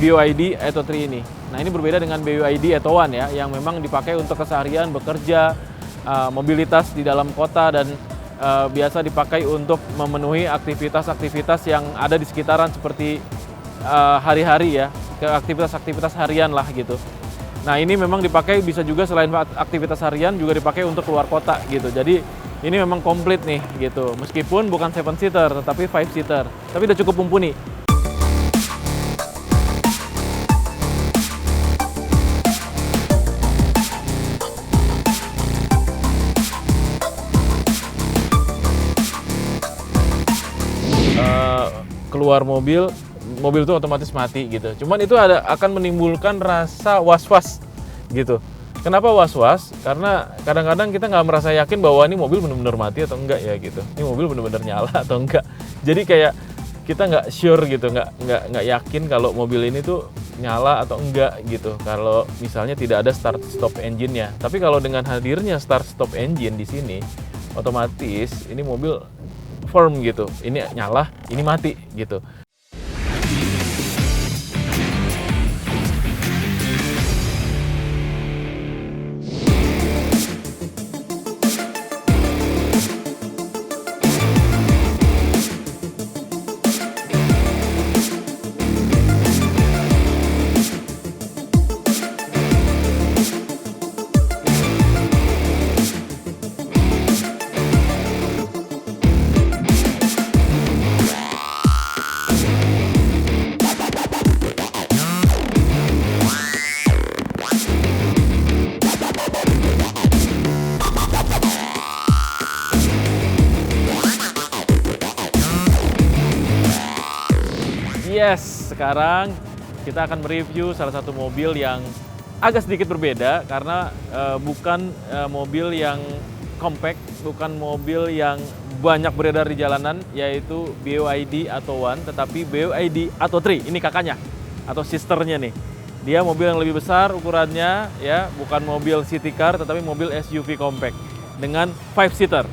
BYD Atto 3 ini. Nah, ini berbeda dengan BYD Atto 1 ya, yang memang dipakai untuk keseharian bekerja, mobilitas di dalam kota, dan biasa dipakai untuk memenuhi aktivitas-aktivitas yang ada di sekitaran seperti hari-hari ya, ke aktivitas-aktivitas harian lah gitu. Nah, ini memang dipakai bisa juga selain aktivitas harian juga dipakai untuk keluar kota gitu. Jadi ini memang komplit nih gitu. Meskipun bukan 7 seater tetapi 5 seater. Tapi udah cukup mumpuni. Keluar mobil itu otomatis mati gitu. Cuman itu akan menimbulkan rasa was-was gitu. Kenapa was-was? Karena kadang-kadang kita nggak merasa yakin bahwa ini mobil benar-benar mati atau enggak ya gitu. Ini mobil benar-benar nyala atau enggak. Jadi kayak kita nggak sure gitu, nggak yakin kalau mobil ini tuh nyala atau enggak gitu. Kalau misalnya tidak ada start stop engine-nya. Tapi kalau dengan hadirnya start stop engine di sini, otomatis ini mobil firm gitu. Ini nyala, ini mati gitu. Yes, sekarang kita akan mereview salah satu mobil yang agak sedikit berbeda karena bukan mobil yang compact, bukan mobil yang banyak beredar di jalanan, yaitu BYD Atto 1, tetapi BYD Atto 3. Ini kakaknya atau sisternya nih. Dia mobil yang lebih besar ukurannya ya, bukan mobil city car tetapi mobil SUV compact dengan 5 seater.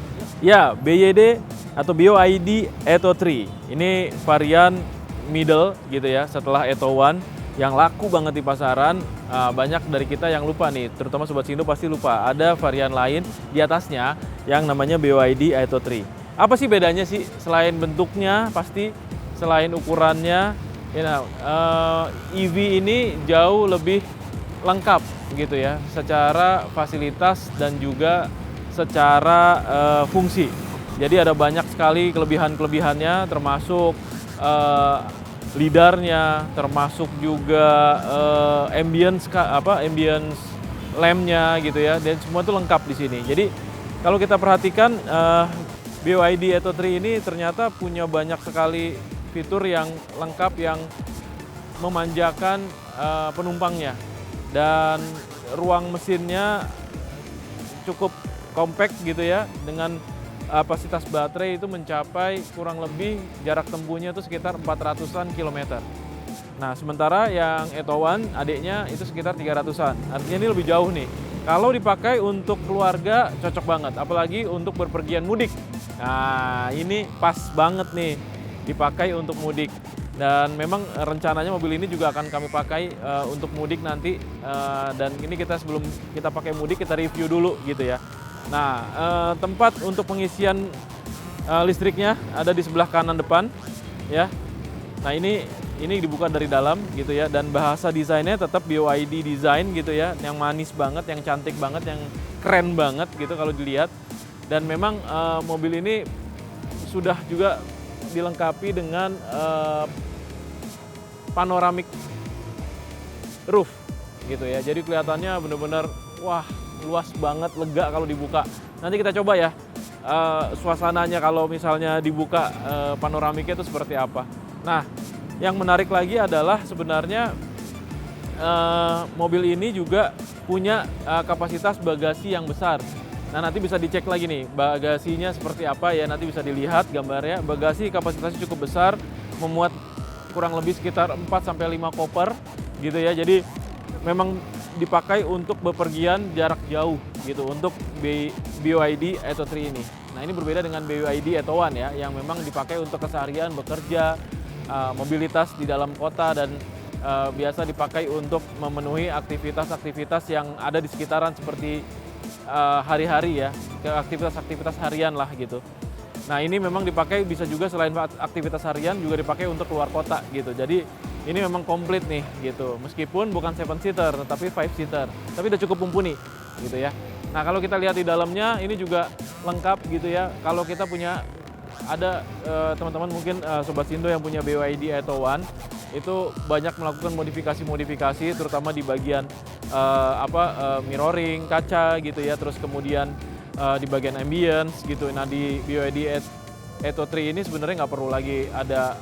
Ya, BYD atau BYD Atto 3. Ini varian middle gitu ya, setelah Atto 1 yang laku banget di pasaran. Banyak dari kita yang lupa nih, terutama Sobat Sindo pasti lupa, ada varian lain di atasnya yang namanya BYD Atto 3. Apa sih bedanya sih? Selain bentuknya pasti, selain ukurannya, EV ini jauh lebih lengkap gitu ya, secara fasilitas dan juga secara fungsi. Jadi ada banyak sekali kelebihan-kelebihannya, termasuk lidarnya, termasuk juga ambience lampnya gitu ya, dan semua itu lengkap di sini. Jadi kalau kita perhatikan BYD Atto 3 ini ternyata punya banyak sekali fitur yang lengkap yang memanjakan penumpangnya, dan ruang mesinnya cukup compact gitu ya, dengan kapasitas baterai itu mencapai kurang lebih jarak tempuhnya itu sekitar 400-an kilometer. Nah, sementara yang Atto 1 adiknya itu sekitar 300-an. Artinya ini lebih jauh nih. Kalau dipakai untuk keluarga cocok banget, apalagi untuk berpergian mudik. Nah, ini pas banget nih dipakai untuk mudik. Dan memang rencananya mobil ini juga akan kami pakai untuk mudik nanti. Dan ini sebelum kita pakai mudik, kita review dulu gitu ya. Nah, tempat untuk pengisian listriknya ada di sebelah kanan depan ya. Nah, ini dibuka dari dalam gitu ya, dan bahasa desainnya tetap BYD design gitu ya, yang manis banget, yang cantik banget, yang keren banget gitu kalau dilihat. Dan memang mobil ini sudah juga dilengkapi dengan panoramic roof gitu ya. Jadi kelihatannya benar-benar wah, luas banget, lega kalau dibuka. Nanti kita coba ya suasananya kalau misalnya dibuka panoramiknya itu seperti apa. Nah, yang menarik lagi adalah sebenarnya mobil ini juga punya kapasitas bagasi yang besar. Nah, nanti bisa dicek lagi nih bagasinya seperti apa ya, nanti bisa dilihat gambarnya. Bagasi kapasitasnya cukup besar, memuat kurang lebih sekitar 4-5 koper gitu ya. Jadi memang dipakai untuk bepergian jarak jauh gitu untuk BYD Atto 3 ini. Nah, ini berbeda dengan BYD Atto 1 ya, yang memang dipakai untuk keseharian bekerja, mobilitas di dalam kota, dan biasa dipakai untuk memenuhi aktivitas-aktivitas yang ada di sekitaran seperti hari-hari ya, ke aktivitas-aktivitas harian lah gitu. Nah ini memang dipakai bisa juga selain aktivitas harian juga dipakai untuk keluar kota gitu. Jadi ini memang komplit nih gitu. Meskipun bukan 7-seater tapi 5-seater, tapi udah cukup mumpuni gitu ya. Nah kalau kita lihat di dalamnya ini juga lengkap gitu ya. Kalau kita punya ada teman-teman mungkin Sobat Sindo yang punya BYD Atto One itu banyak melakukan modifikasi-modifikasi terutama di bagian mirroring kaca gitu ya, terus kemudian di bagian ambience gitu. Nah di BYD Atto 3 ini sebenarnya nggak perlu lagi ada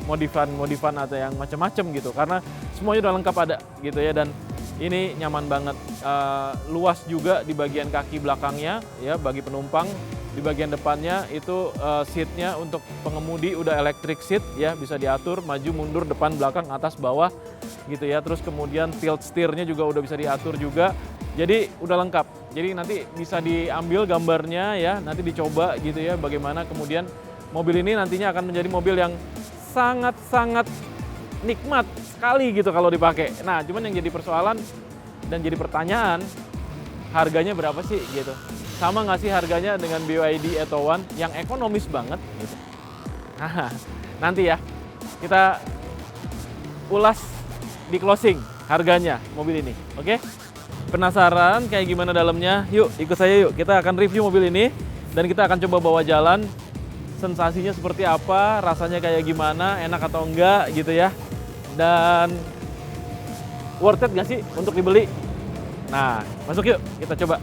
modifan atau yang macam-macam gitu karena semuanya udah lengkap ada gitu ya, dan ini nyaman banget. Luas juga di bagian kaki belakangnya ya bagi penumpang. Di bagian depannya itu seatnya untuk pengemudi udah electric seat ya, bisa diatur maju mundur depan belakang atas bawah gitu ya. Terus kemudian tilt steer-nya juga udah bisa diatur juga. Jadi udah lengkap. Jadi nanti bisa diambil gambarnya ya, nanti dicoba gitu ya bagaimana kemudian mobil ini nantinya akan menjadi mobil yang sangat-sangat nikmat sekali gitu kalau dipakai. Nah, cuman yang jadi persoalan dan jadi pertanyaan, harganya berapa sih gitu? Sama nggak sih harganya dengan BYD Atto One yang ekonomis banget gitu? Nah, nanti ya kita ulas di closing harganya mobil ini, oke? Penasaran kayak gimana dalamnya? Yuk ikut saya yuk, kita akan review mobil ini dan kita akan coba bawa jalan. Sensasinya seperti apa, rasanya kayak gimana, enak atau enggak gitu ya. Dan worth it nggak sih untuk dibeli? Nah, masuk yuk, kita coba.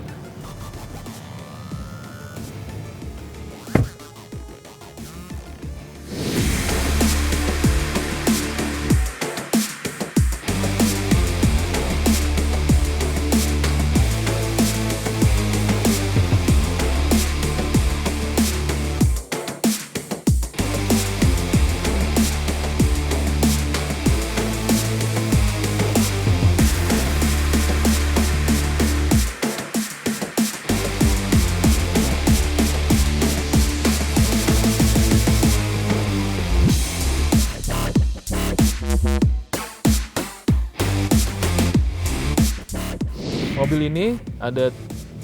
Mobil ini ada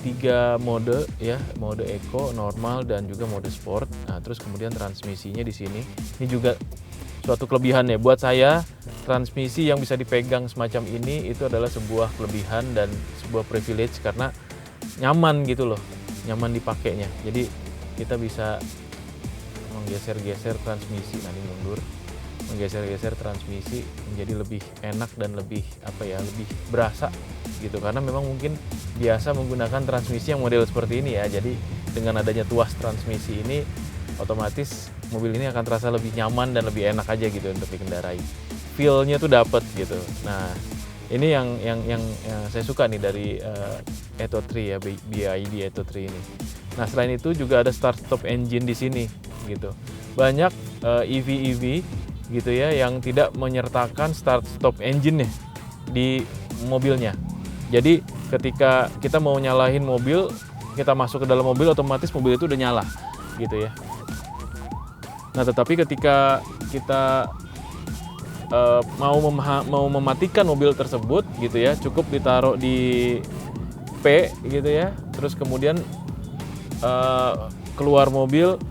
3 mode ya, mode Eco, normal dan juga mode Sport. Nah, terus kemudian transmisinya di sini. Ini juga suatu kelebihan ya buat saya. Transmisi yang bisa dipegang semacam ini itu adalah sebuah kelebihan dan sebuah privilege karena nyaman gitu loh, nyaman dipakainya. Jadi kita bisa menggeser-geser transmisi, nanti mundur, menggeser-geser transmisi menjadi lebih enak dan lebih lebih berasa gitu, karena memang mungkin biasa menggunakan transmisi yang model seperti ini ya. Jadi dengan adanya tuas transmisi ini otomatis mobil ini akan terasa lebih nyaman dan lebih enak aja gitu untuk dikendarai. Feel-nya tuh dapet gitu. Nah, ini yang saya suka nih dari Atto 3 ya, BYD Atto 3 ini. Nah, selain itu juga ada start stop engine di sini gitu. Banyak EV gitu ya yang tidak menyertakan start stop engine-nya di mobilnya. Jadi ketika kita mau nyalain mobil, kita masuk ke dalam mobil otomatis mobil itu udah nyala gitu ya. Nah, tetapi ketika kita mau mematikan mobil tersebut gitu ya, cukup ditaruh di P gitu ya. Terus kemudian keluar mobil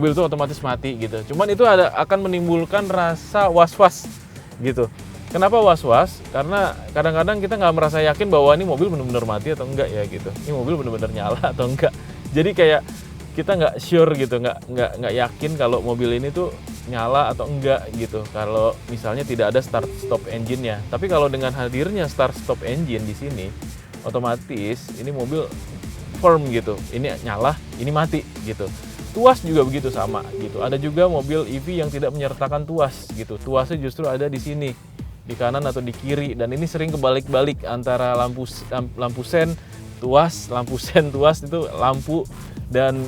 itu otomatis mati gitu. Cuman itu akan menimbulkan rasa was-was gitu. Kenapa was-was? Karena kadang-kadang kita nggak merasa yakin bahwa ini mobil benar-benar mati atau enggak ya gitu. Ini mobil benar-benar nyala atau enggak. Jadi kayak kita nggak sure gitu, nggak yakin kalau mobil ini tuh nyala atau enggak gitu. Kalau misalnya tidak ada start stop engine-nya. Tapi kalau dengan hadirnya start stop engine di sini, otomatis ini mobil firm gitu. Ini nyala, ini mati gitu. Tuas juga begitu sama gitu. Ada juga mobil EV yang tidak menyertakan tuas gitu. Tuasnya justru ada di sini, di kanan atau di kiri, dan ini sering kebalik-balik antara lampu sen tuas, lampu sen tuas itu lampu, dan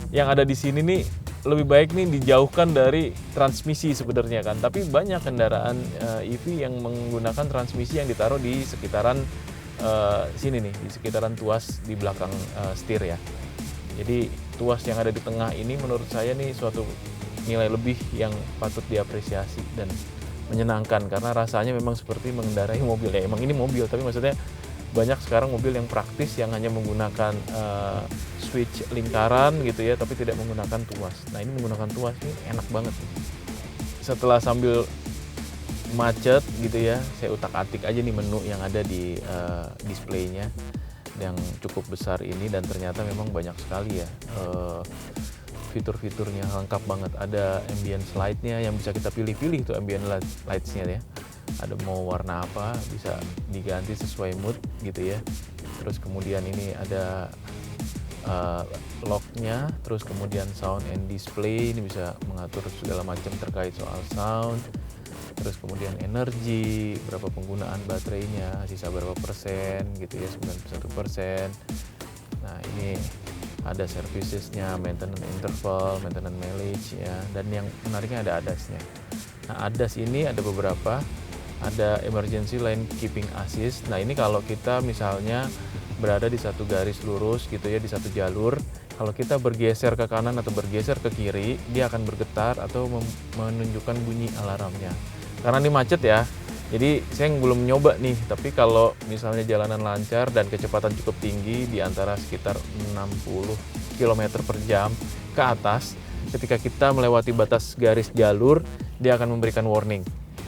yang ada di sini nih lebih baik nih dijauhkan dari transmisi sebenarnya kan. Tapi banyak kendaraan EV yang menggunakan transmisi yang ditaruh di sekitaran sini nih, di sekitaran tuas di belakang setir ya. Jadi tuas yang ada di tengah ini menurut saya nih suatu nilai lebih yang patut diapresiasi, dan menyenangkan karena rasanya memang seperti mengendarai mobil ya. Emang ini mobil, tapi maksudnya banyak sekarang mobil yang praktis yang hanya menggunakan switch lingkaran gitu ya, tapi tidak menggunakan tuas. Nah ini menggunakan tuas ini enak banget. Setelah sambil macet gitu ya, saya utak-atik aja nih menu yang ada di displaynya yang cukup besar ini, dan ternyata memang banyak sekali ya fitur-fiturnya, lengkap banget. Ada ambient light-nya yang bisa kita pilih-pilih tuh ambient lights-nya ya. Ada mau warna apa bisa diganti sesuai mood gitu ya. Terus kemudian ini ada lock-nya, terus kemudian sound and display, ini bisa mengatur segala macam terkait soal sound. Terus kemudian energi, berapa penggunaan baterainya, sisa berapa persen gitu ya, 91%. Nah ini ada servicesnya, maintenance interval, maintenance mileage ya, dan yang menariknya ada ADAS-nya. Nah ADAS ini ada beberapa, ada emergency lane keeping assist. Nah ini kalau kita misalnya berada di satu garis lurus gitu ya, di satu jalur, kalau kita bergeser ke kanan atau bergeser ke kiri, dia akan bergetar atau menunjukkan bunyi alarmnya. Karena ini macet ya, jadi saya belum nyoba nih, tapi kalau misalnya jalanan lancar dan kecepatan cukup tinggi di antara sekitar 60 km per jam ke atas, ketika kita melewati batas garis jalur, dia akan memberikan warning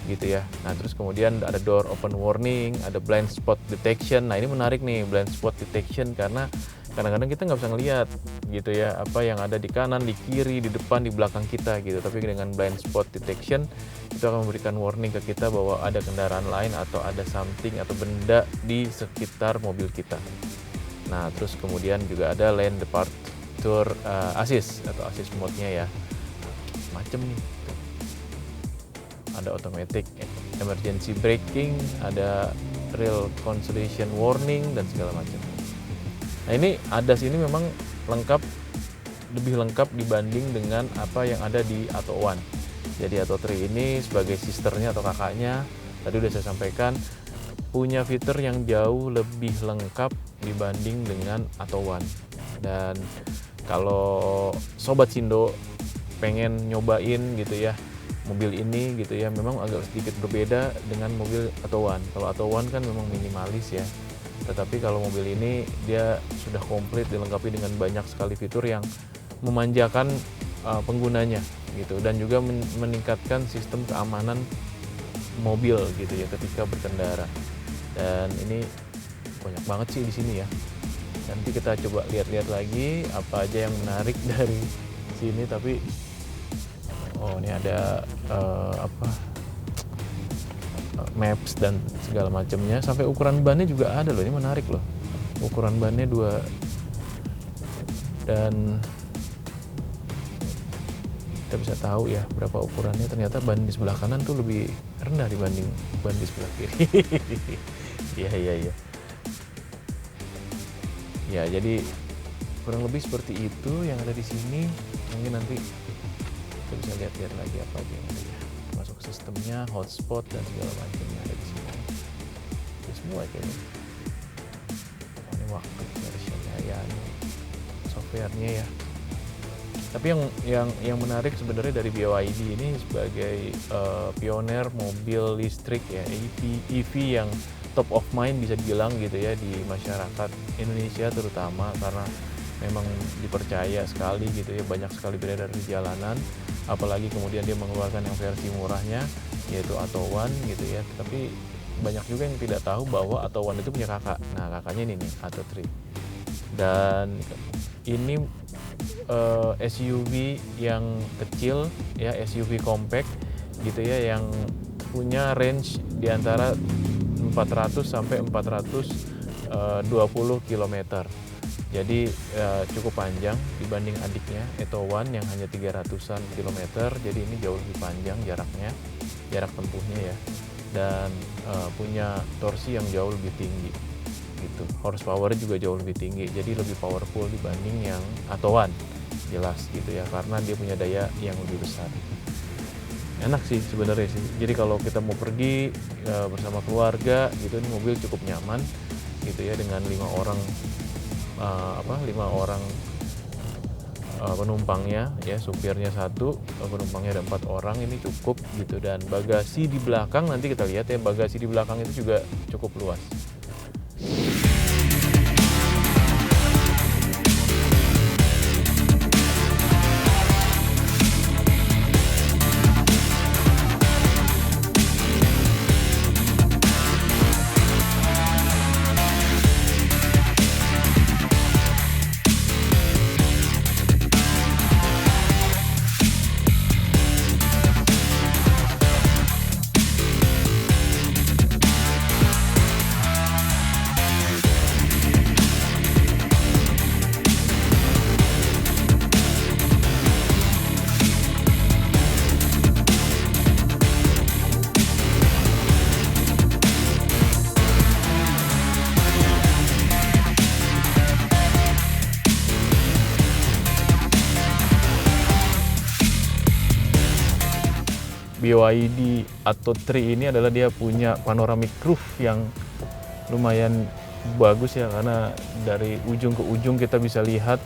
gitu ya. Nah terus kemudian ada door open warning, ada blind spot detection. Nah ini menarik nih, blind spot detection, karena kadang-kadang kita nggak bisa ngelihat gitu ya apa yang ada di kanan, di kiri, di depan, di belakang kita gitu. Tapi dengan blind spot detection itu akan memberikan warning ke kita bahwa ada kendaraan lain atau ada something atau benda di sekitar mobil kita. Nah terus kemudian juga ada lane departure assist atau assist mode-nya ya, macem nih. Ada automatic emergency braking, ada rail consolidation warning dan segala macam. Nah ini ADAS ini memang lengkap, lebih lengkap dibanding dengan apa yang ada di Atto One. Jadi Atto 3 ini sebagai sisternya atau kakaknya, tadi udah saya sampaikan, punya fitur yang jauh lebih lengkap dibanding dengan Atto One. Dan kalau Sobat Sindo pengen nyobain gitu ya mobil ini gitu ya, memang agak sedikit berbeda dengan mobil Atto One. Kalau Atto One kan memang minimalis ya, tetapi kalau mobil ini dia sudah komplit dilengkapi dengan banyak sekali fitur yang memanjakan penggunanya gitu, dan juga meningkatkan sistem keamanan mobil gitu ya ketika berkendara. Dan ini banyak banget sih di sini ya. Nanti kita coba lihat-lihat lagi apa aja yang menarik dari sini. Tapi ini ada maps dan segala macamnya, sampai ukuran bannya juga ada loh. Ini menarik loh, ukuran bannya 2, dan kita bisa tahu ya berapa ukurannya. Ternyata ban di sebelah kanan tuh lebih rendah dibanding ban di sebelah kiri. Iya. Ya jadi kurang lebih seperti itu yang ada di sini. Mungkin nanti kita bisa lihat-lihat lagi apa aja yang ada ya, masuk ke sistemnya, hotspot dan segala macamnya ada di sini. Itu semua kayaknya. Ini waktu versionnya ya, ini softwarenya ya. Tapi yang menarik sebenarnya dari BYD ini sebagai pioner mobil listrik ya, EV yang top of mind bisa dibilang gitu ya di masyarakat Indonesia terutama, karena memang dipercaya sekali gitu ya, banyak sekali beredar di jalanan. Apalagi kemudian dia mengeluarkan yang versi murahnya yaitu Atto One gitu ya. Tapi banyak juga yang tidak tahu bahwa Atto One itu punya kakak. Nah kakaknya ini nih, Atto 3. Dan ini SUV yang kecil ya, SUV compact gitu ya, yang punya range di antara 400 sampai 420 km. Jadi cukup panjang dibanding adiknya Atto One yang hanya 300-an kilometer. Jadi ini jauh lebih panjang jaraknya, jarak tempuhnya ya, dan punya torsi yang jauh lebih tinggi gitu. Horsepower juga jauh lebih tinggi, jadi lebih powerful dibanding yang Atto One, jelas gitu ya, karena dia punya daya yang lebih besar. Enak sih sebenarnya sih. Jadi kalau kita mau pergi bersama keluarga gitu, ini mobil cukup nyaman gitu ya, dengan 5 orang penumpangnya ya, supirnya 1, penumpangnya ada 4 orang, ini cukup gitu. Dan bagasi di belakang nanti kita lihat ya, bagasi di belakang itu juga cukup luas. BYD Atto 3 ini adalah dia punya panoramic roof yang lumayan bagus ya, karena dari ujung ke ujung kita bisa lihat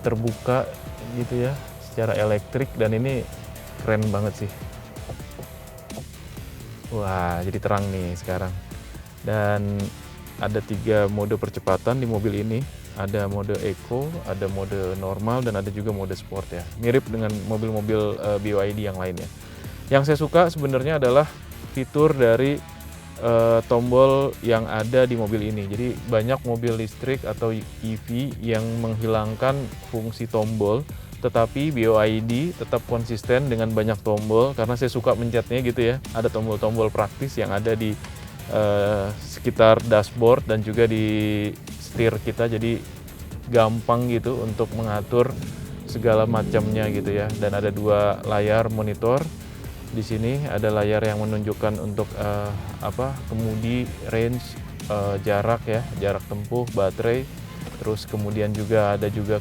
terbuka gitu ya secara elektrik, dan ini keren banget sih. Wah, jadi terang nih sekarang. Dan ada 3 mode percepatan di mobil ini. Ada mode Eco, ada mode normal, dan ada juga mode Sport ya. Mirip dengan mobil-mobil BYD yang lainnya. Yang saya suka sebenarnya adalah fitur dari tombol yang ada di mobil ini. Jadi banyak mobil listrik atau EV yang menghilangkan fungsi tombol, tetapi BYD tetap konsisten dengan banyak tombol, karena saya suka mencetnya gitu ya. Ada tombol-tombol praktis yang ada di sekitar dashboard dan juga di setir kita, jadi gampang gitu untuk mengatur segala macamnya gitu ya. Dan ada 2 layar monitor. Di sini ada layar yang menunjukkan untuk kemudi, range, jarak ya, jarak tempuh, baterai. Terus kemudian juga ada juga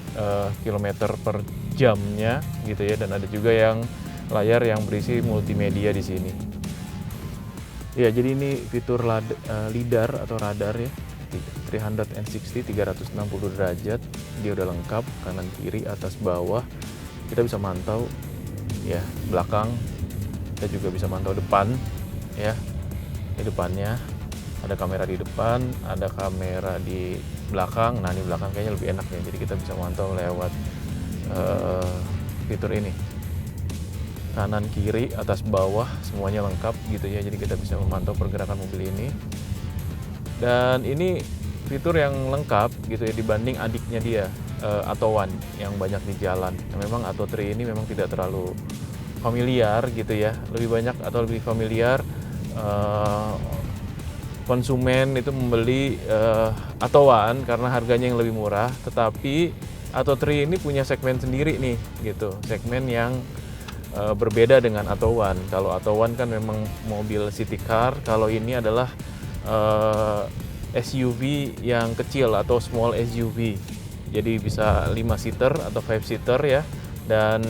kilometer per jamnya gitu ya, dan ada juga yang layar yang berisi multimedia di sini. Ya, jadi ini fitur LiDAR atau radar ya. 360 derajat, dia udah lengkap, kanan kiri atas bawah. Kita bisa mantau ya belakang, kita juga bisa mantau depan ya. Di depannya ada kamera di depan, ada kamera di belakang. Nah, di belakang kayaknya lebih enak ya, jadi kita bisa mantau lewat fitur ini. Kanan kiri atas bawah semuanya lengkap gitu ya, jadi kita bisa memantau pergerakan mobil ini. Dan ini fitur yang lengkap gitu ya dibanding adiknya dia, Atto 1 yang banyak di jalan. Nah, memang Atto 3 ini memang tidak terlalu familiar gitu ya, lebih banyak atau lebih familiar konsumen itu membeli Atto 1 karena harganya yang lebih murah. Tetapi Atto 3 ini punya segmen sendiri nih gitu, segmen yang berbeda dengan Atto 1. Kalau Atto 1 kan memang mobil city car, kalau ini adalah SUV yang kecil atau small SUV. Jadi bisa 5 seater atau 5 seater ya. Dan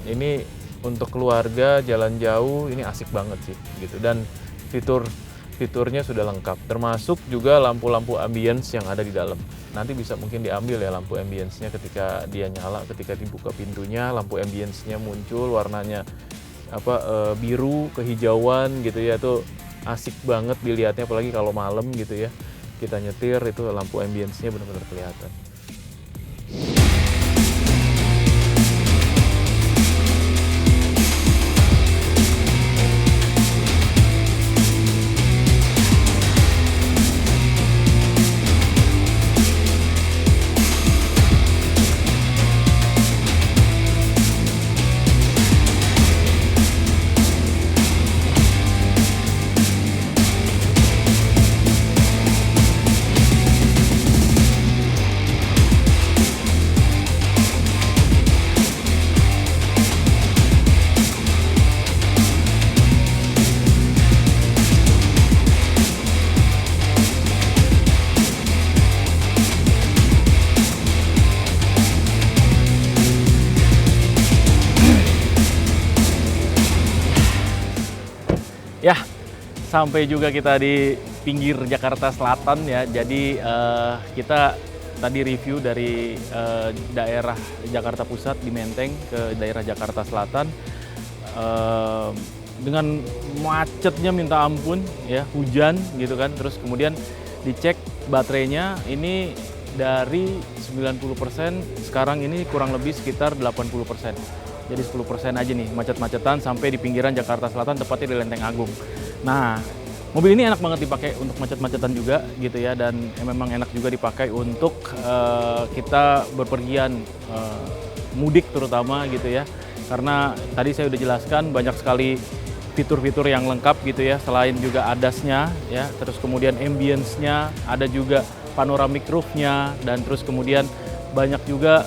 ini untuk keluarga jalan jauh ini asik banget sih gitu. Dan fiturnya sudah lengkap, termasuk juga lampu-lampu ambience yang ada di dalam. Nanti bisa mungkin diambil ya lampu ambience-nya ketika dia nyala, ketika dibuka pintunya lampu ambience-nya muncul warnanya biru kehijauan gitu ya. Tuh asik banget dilihatnya, apalagi kalau malam gitu ya. Kita nyetir itu lampu ambience-nya benar-benar kelihatan. Ya, sampai juga kita di pinggir Jakarta Selatan ya. Jadi kita tadi review dari daerah Jakarta Pusat di Menteng ke daerah Jakarta Selatan, dengan macetnya minta ampun ya, hujan gitu kan, terus kemudian dicek baterainya ini dari 90% sekarang ini kurang lebih sekitar 80%. Jadi 10% aja nih macet-macetan sampai di pinggiran Jakarta Selatan, tepatnya di Lenteng Agung. Nah, mobil ini enak banget dipakai untuk macet-macetan juga gitu ya, dan memang enak juga dipakai untuk kita berpergian mudik terutama gitu ya. Karena tadi saya udah jelaskan banyak sekali fitur-fitur yang lengkap gitu ya, selain juga ADAS-nya ya, terus kemudian ambience-nya, ada juga panoramic roof-nya, dan terus kemudian banyak juga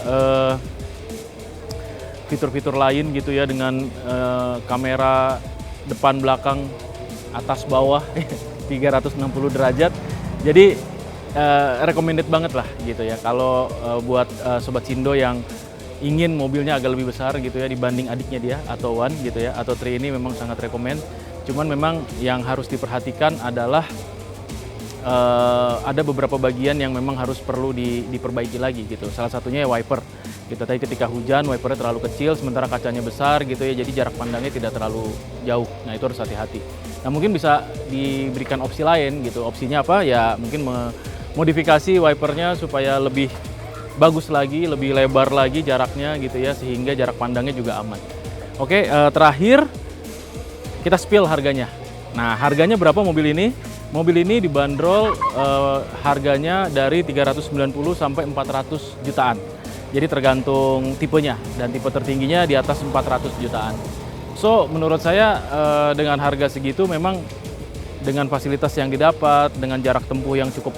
fitur-fitur lain gitu ya, dengan kamera depan belakang atas bawah 360 derajat. Jadi recommended banget lah gitu ya kalau buat Sobat Cindo yang ingin mobilnya agak lebih besar gitu ya dibanding adiknya dia atau One gitu ya, atau Tri, ini memang sangat recommend. Cuman memang yang harus diperhatikan adalah ada beberapa bagian yang memang harus perlu diperbaiki lagi gitu. Salah satunya ya wiper. Kita tadi ketika hujan wipernya terlalu kecil sementara kacanya besar gitu ya, jadi jarak pandangnya tidak terlalu jauh. Nah, itu harus hati-hati. Nah, mungkin bisa diberikan opsi lain gitu. Opsinya apa? Ya mungkin modifikasi wipernya supaya lebih bagus lagi, lebih lebar lagi jaraknya gitu ya, sehingga jarak pandangnya juga aman. Oke, terakhir kita spill harganya. Nah, harganya berapa mobil ini? Mobil ini dibanderol harganya dari 390 sampai 400 jutaan. Jadi tergantung tipenya, dan tipe tertingginya di atas 400 jutaan. So, menurut saya dengan harga segitu memang dengan fasilitas yang didapat, dengan jarak tempuh yang cukup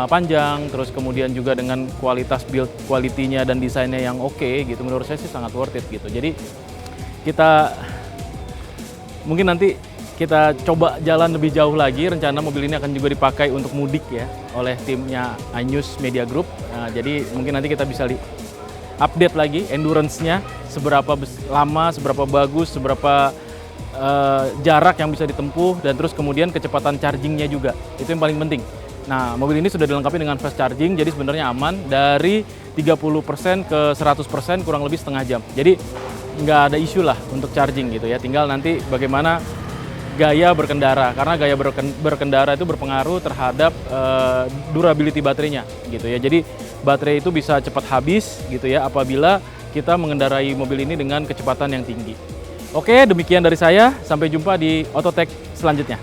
panjang, terus kemudian juga dengan kualitas build quality-nya dan desainnya yang oke gitu, menurut saya sih sangat worth it gitu. Jadi kita mungkin nanti kita coba jalan lebih jauh lagi. Rencana mobil ini akan juga dipakai untuk mudik ya oleh timnya iNews Media Group. Nah, jadi mungkin nanti kita bisa update lagi endurance-nya, seberapa lama, seberapa bagus, seberapa jarak yang bisa ditempuh, dan terus kemudian kecepatan charging-nya juga. Itu yang paling penting. Nah, mobil ini sudah dilengkapi dengan fast charging, jadi sebenarnya aman dari 30% ke 100% kurang lebih setengah jam. Jadi nggak ada isu lah untuk charging gitu ya. Tinggal nanti bagaimana gaya berkendara, karena gaya berkendara itu berpengaruh terhadap durability baterainya gitu ya. Jadi baterai itu bisa cepat habis gitu ya apabila kita mengendarai mobil ini dengan kecepatan yang tinggi. Oke, demikian dari saya. Sampai jumpa di Autotech selanjutnya.